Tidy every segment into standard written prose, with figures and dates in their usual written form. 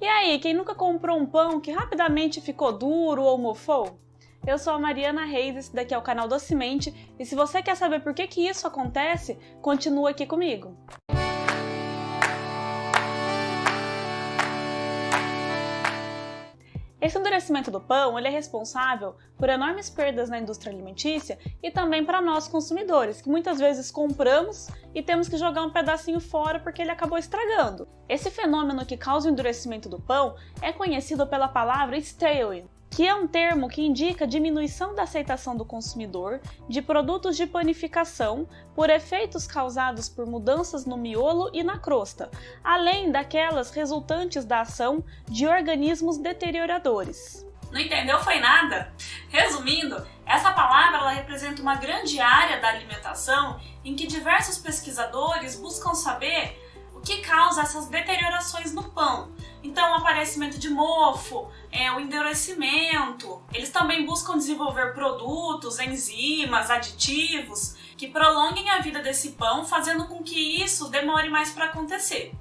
E aí, quem nunca comprou um pão que rapidamente ficou duro ou mofou? Eu sou a Mariana Reis, esse daqui é o canal Docemente, e se você quer saber por que isso acontece, continua aqui comigo. Esse endurecimento do pão ele é responsável por enormes perdas na indústria alimentícia e também para nós consumidores, que muitas vezes compramos e temos que jogar um pedacinho fora porque ele acabou estragando. Esse fenômeno que causa o endurecimento do pão é conhecido pela palavra staling, que é um termo que indica diminuição da aceitação do consumidor de produtos de panificação por efeitos causados por mudanças no miolo e na crosta, além daquelas resultantes da ação de organismos deterioradores. Não entendeu? Foi nada? Resumindo, essa palavra ela representa uma grande área da alimentação em que diversos pesquisadores buscam saber o que causa essas deteriorações no pão. Então, o aparecimento de mofo, o endurecimento. Eles também buscam desenvolver produtos, enzimas, aditivos que prolonguem a vida desse pão, fazendo com que isso demore mais para acontecer.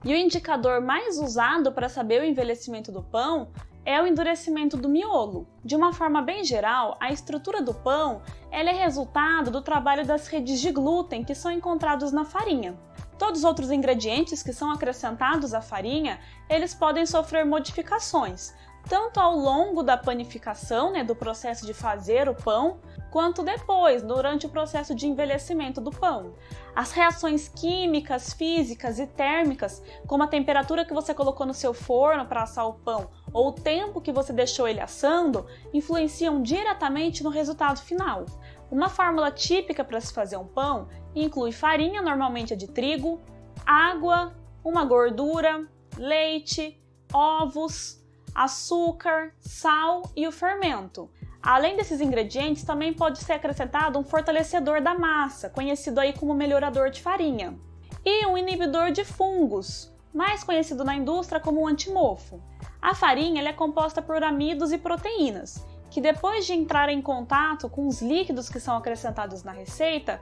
E o indicador mais usado para saber o envelhecimento do pão é o endurecimento do miolo. De uma forma bem geral, a estrutura do pão ela é resultado do trabalho das redes de glúten que são encontrados na farinha. Todos os outros ingredientes que são acrescentados à farinha, eles podem sofrer modificações, tanto ao longo da panificação, do processo de fazer o pão, quanto depois, durante o processo de envelhecimento do pão. As reações químicas, físicas e térmicas, como a temperatura que você colocou no seu forno para assar o pão ou o tempo que você deixou ele assando, influenciam diretamente no resultado final. Uma fórmula típica para se fazer um pão inclui farinha, normalmente é de trigo, água, uma gordura, leite, ovos, açúcar, sal e o fermento. Além desses ingredientes, também pode ser acrescentado um fortalecedor da massa, conhecido aí como melhorador de farinha, e um inibidor de fungos, mais conhecido na indústria como um antimofo. A farinha ela é composta por amidos e proteínas, que depois de entrar em contato com os líquidos que são acrescentados na receita,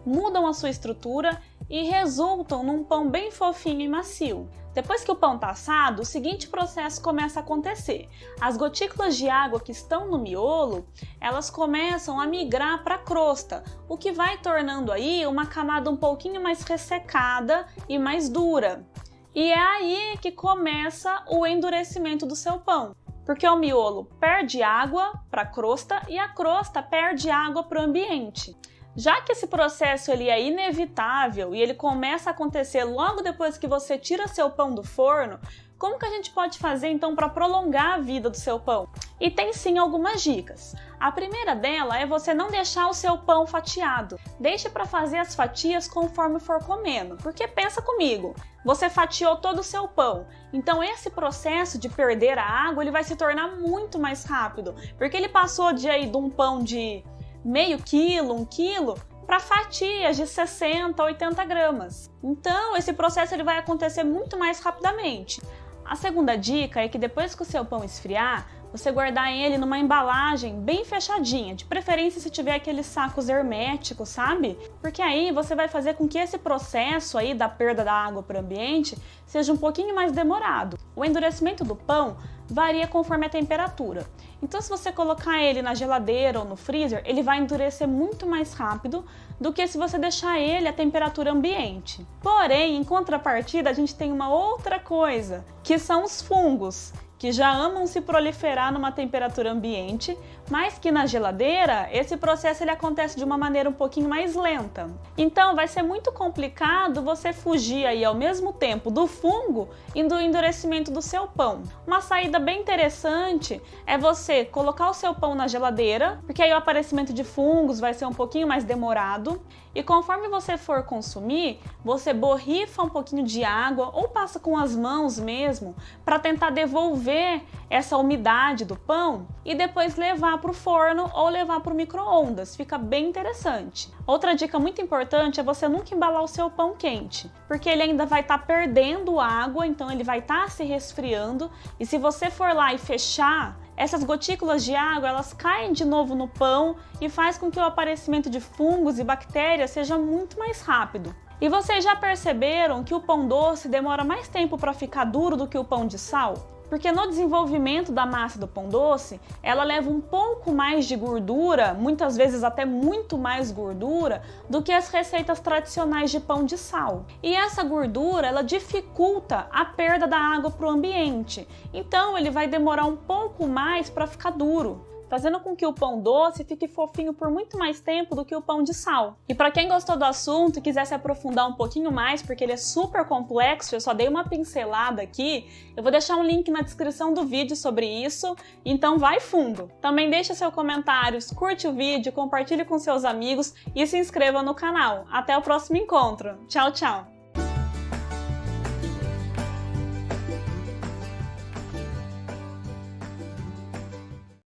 mudam a sua estrutura e resultam num pão bem fofinho e macio. Depois que o pão está assado, o seguinte processo começa a acontecer. As gotículas de água que estão no miolo, elas começam a migrar para a crosta, o que vai tornando aí uma camada um pouquinho mais ressecada e mais dura. E é aí que começa o endurecimento do seu pão. Porque o miolo perde água para a crosta e a crosta perde água para o ambiente. Já que esse processo ele é inevitável e ele começa a acontecer logo depois que você tira seu pão do forno, como que a gente pode fazer então para prolongar a vida do seu pão? E tem sim algumas dicas. A primeira dela é você não deixar o seu pão fatiado. Deixe para fazer as fatias conforme for comendo, porque pensa comigo, você fatiou todo o seu pão, então esse processo de perder a água ele vai se tornar muito mais rápido, porque ele passou de um pão de meio quilo, 1 quilo, para fatias de 60 a 80 gramas. Então, esse processo ele vai acontecer muito mais rapidamente. A segunda dica é que depois que o seu pão esfriar, você guardar ele numa embalagem bem fechadinha, de preferência se tiver aqueles sacos herméticos, sabe? Porque aí você vai fazer com que esse processo aí da perda da água para o ambiente seja um pouquinho mais demorado. O endurecimento do pão varia conforme a temperatura. Então, se você colocar ele na geladeira ou no freezer, ele vai endurecer muito mais rápido do que se você deixar ele à temperatura ambiente. Porém, em contrapartida, a gente tem uma outra coisa, que são os fungos, que já amam se proliferar numa temperatura ambiente, mas que na geladeira esse processo ele acontece de uma maneira um pouquinho mais lenta. Então vai ser muito complicado você fugir aí ao mesmo tempo do fungo e do endurecimento do seu pão. Uma saída bem interessante é você colocar o seu pão na geladeira, porque aí o aparecimento de fungos vai ser um pouquinho mais demorado, e conforme você for consumir, você borrifa um pouquinho de água ou passa com as mãos mesmo para tentar devolver essa umidade do pão e depois levar para o forno ou levar para o micro-ondas. Fica bem interessante. Outra dica muito importante é você nunca embalar o seu pão quente, porque ele ainda vai estar perdendo água, então ele vai estar se resfriando, e se você for lá e fechar, essas gotículas de água elas caem de novo no pão e faz com que o aparecimento de fungos e bactérias seja muito mais rápido. E vocês já perceberam que o pão doce demora mais tempo para ficar duro do que o pão de sal? Porque no desenvolvimento da massa do pão doce, ela leva um pouco mais de gordura, muitas vezes até muito mais gordura, do que as receitas tradicionais de pão de sal. E essa gordura, ela dificulta a perda da água para o ambiente. Então ele vai demorar um pouco mais para ficar duro, fazendo com que o pão doce fique fofinho por muito mais tempo do que o pão de sal. E para quem gostou do assunto e quiser se aprofundar um pouquinho mais, porque ele é super complexo, eu só dei uma pincelada aqui, eu vou deixar um link na descrição do vídeo sobre isso, então vai fundo. Também deixa seu comentário, curte o vídeo, compartilhe com seus amigos e se inscreva no canal. Até o próximo encontro. Tchau, tchau!